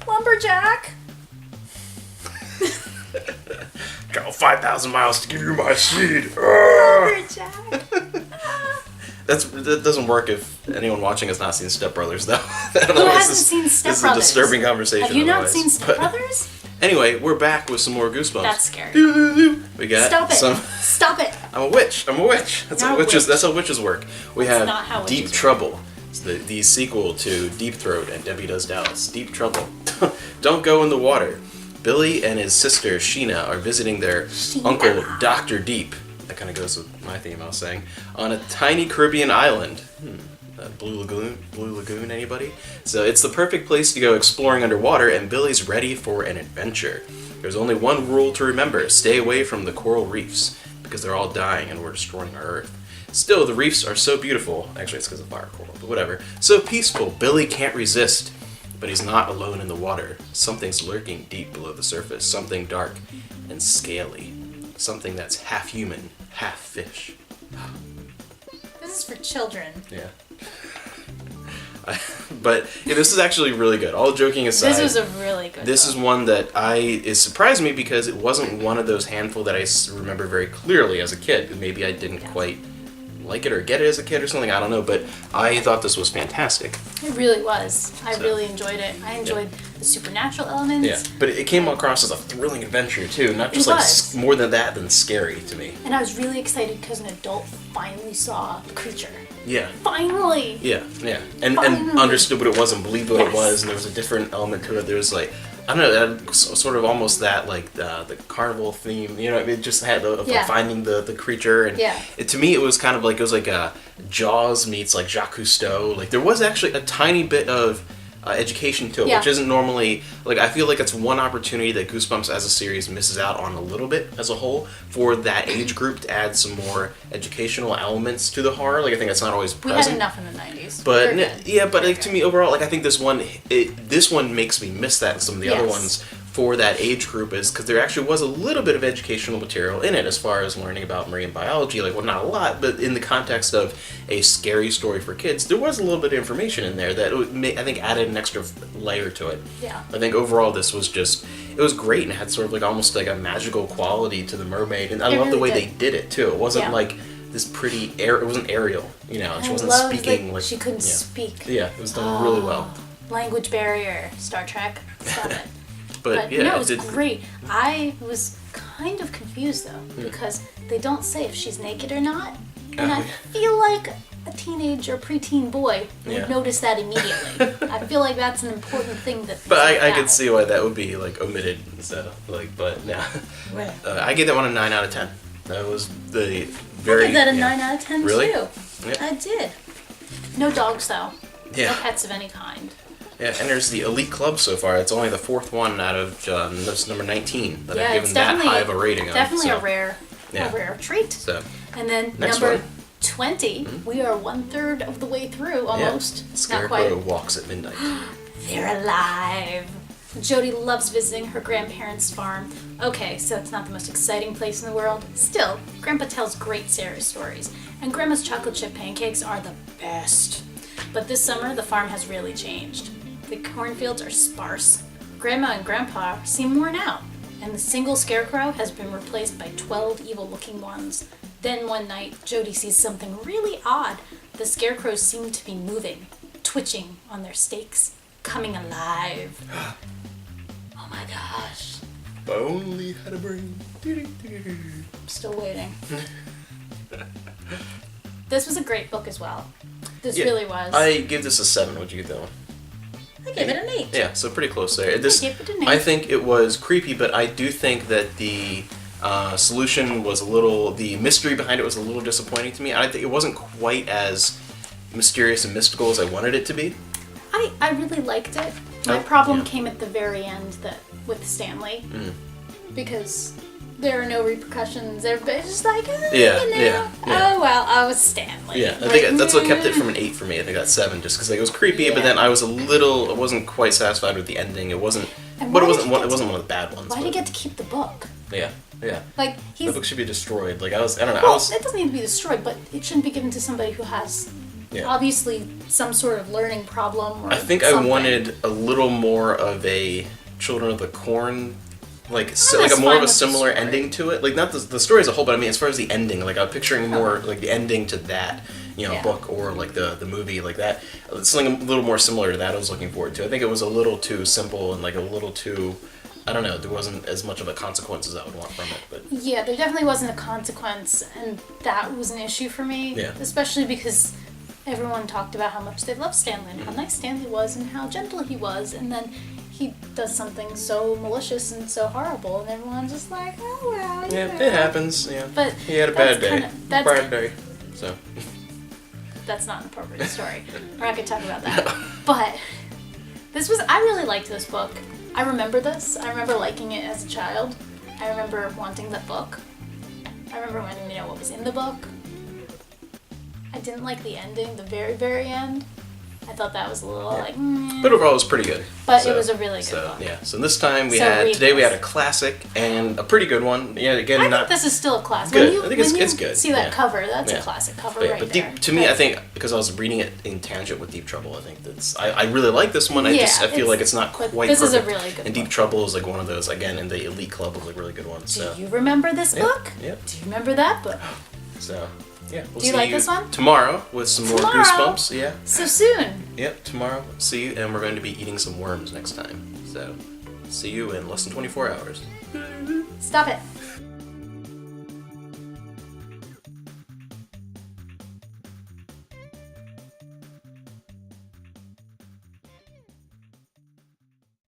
Lumberjack! Travel 5,000 miles to give you my seed. Lumberjack! That doesn't work if anyone watching has not seen Step Brothers, though. Who hasn't seen Step Brothers? This is a disturbing conversation. Have you not otherwise. seen Step Brothers? Anyway, we're back with some more Goosebumps. That's scary. We got Stop it! some. Stop it! I'm a witch. That's how witches. That's how witches work. We That's have not how Deep witches Trouble. It's the sequel to Deep Throat and Debbie Does Dallas. Deep Trouble. Don't Go in the Water. Billy and his sister Sheena are visiting their uncle Dr. Deep. That kind of goes with my theme I was saying. On a tiny Caribbean island. Blue Lagoon, anybody? So it's the perfect place to go exploring underwater, and Billy's ready for an adventure. There's only one rule to remember: stay away from the coral reefs, because they're all dying and we're destroying our Earth. Still, the reefs are so beautiful. Actually, it's because of fire coral, but whatever. So peaceful, Billy can't resist. But he's not alone in the water. Something's lurking deep below the surface. Something dark and scaly. Something that's half human, half fish. This is for children. Yeah. But yeah, this is actually really good. All joking aside, This was a really good this book. is one that it surprised me because it wasn't one of those handful that I remember very clearly as a kid. Maybe I didn't quite like it or get it as a kid or something, I don't know, but I thought this was fantastic. It really was. I really enjoyed it. I enjoyed the supernatural elements. Yeah, but it came across as a thrilling adventure too, not just It like was. more than that than scary to me. And I was really excited because an adult finally saw the creature. Yeah. Finally! Yeah, and Finally. understood what it was and believed what it Yes. was, and there was a different element to it. There was like, I don't know, that sort of almost that like the carnival theme, you know. It just had of like finding the creature, and to me it was kind of like a Jaws meets like Jacques Cousteau. Like there was actually a tiny bit of education to it, which isn't normally like. I feel like it's one opportunity that Goosebumps as a series misses out on a little bit as a whole for that age group to add some more educational elements to the horror. Like I think that's not always present. We had enough in the 90s. But but like, to me overall, like I think this one makes me miss that, and some of the other ones for that age group is because there actually was a little bit of educational material in it as far as learning about marine biology. Like, well, not a lot, but in the context of a scary story for kids, there was a little bit of information in there that I think added an extra layer to it. Yeah. I think overall this was it was great and had sort of like almost like a magical quality to the mermaid, and I love the way they did it too. It wasn't like this pretty it wasn't Ariel, you know, and she wasn't speaking like she couldn't speak. Yeah, it was done really well. Language barrier, Star Trek. Stop it. But no, it was great. I was kind of confused though, because they don't say if she's naked or not, and I feel like a teenage or preteen boy would notice that immediately. I feel like that's an important thing that. But I could see why that would be like omitted instead of like, but yeah. I gave that one a 9 out of 10. That was the very. I gave that a 9 out of 10 really? too. Yeah. I did. No dogs though. Yeah. No pets of any kind. Yeah, and there's the Elite Club so far. It's only the fourth one out of this number 19 that I've given that high of a rating on. Definitely a rare treat. So, and then next number one. 20, we are 1/3 of the way through, almost. Yeah. Scarecrow walks at midnight. They're alive. Jody loves visiting her grandparents' farm. Okay, so it's not the most exciting place in the world. Still, Grandpa tells great stories, and Grandma's chocolate chip pancakes are the best. But this summer, the farm has really changed. The cornfields are sparse. Grandma and Grandpa seem worn out, and the single Scarecrow has been replaced by 12 evil-looking ones. Then one night, Jody sees something really odd. The Scarecrows seem to be moving, twitching on their stakes, coming alive. Oh my gosh. If I only had a brain. I'm still waiting. This was a great book as well. This really was. I give this a 7. What'd you give that one? I gave it an 8. Yeah, so pretty close there. I gave it an 8. I think it was creepy, but I do think that the solution was the mystery behind it was a little disappointing to me. I think it wasn't quite as mysterious and mystical as I wanted it to be. I really liked it. My problem came at the very end with Stanley. Because there are no repercussions. Everybody's just like, oh well, I was Stanley. Yeah, I think that's what kept it from an 8 for me. I think that's 7, just because it was creepy. But then I wasn't quite satisfied with the ending. It wasn't one of the bad ones. Why did he get to keep the book? Yeah. Like the book should be destroyed. Like I don't know. Well, it doesn't need to be destroyed, but it shouldn't be given to somebody who has Yeah. obviously some sort of learning problem. Or I think something. I wanted a little more of a Children of the Corn, like a was more fine of a with the similar story. ending to it. Like not the story as a whole, but I mean as far as the ending, like I'm picturing more like the ending to that, Yeah. book or like the movie like that. Something a little more similar to that I was looking forward to. I think it was a little too simple and like a little too, I don't know, there wasn't as much of a consequence as I would want from it. But Yeah, there definitely wasn't a consequence, and that was an issue for me. Yeah. Especially because everyone talked about how much they loved Stanley and how nice Stanley was and how gentle he was, and then he does something so malicious and so horrible, and everyone's just like, oh well. yeah, know. it happens. Yeah, But he had a bad day. that's Bad day. So That's not an appropriate story. We're not gonna talk about that. But I really liked this book. I remember this. I remember liking it as a child. I remember wanting that book. I remember wanting to know what was in the book. I didn't like the ending, the very, very end. I thought that was a little like, but overall it was pretty good. But it was a really good book. Yeah. So this time So read today we this. had a classic and a pretty good one. Yeah, again I not think this is still a classic. Good. When you, I think it's- when you it's good. see that Yeah. cover, that's Yeah. a classic cover But, yeah, right but there. to me, I think because I was reading it in tangent with Deep Trouble, I think I really like this one. I Yeah, feel like it's not but quite. this is a perfect. really good And Deep book. Trouble is like one of those again in the elite club of like really good ones. So Do you remember this Yeah, book? yeah. Do you remember that book? so yeah. We'll Do you see like this one? tomorrow with some more Tomorrow? Goosebumps? Yeah. So soon. Yep. Tomorrow. See you, and we're going to be eating some worms next time. So see you in less than 24 hours. Stop it.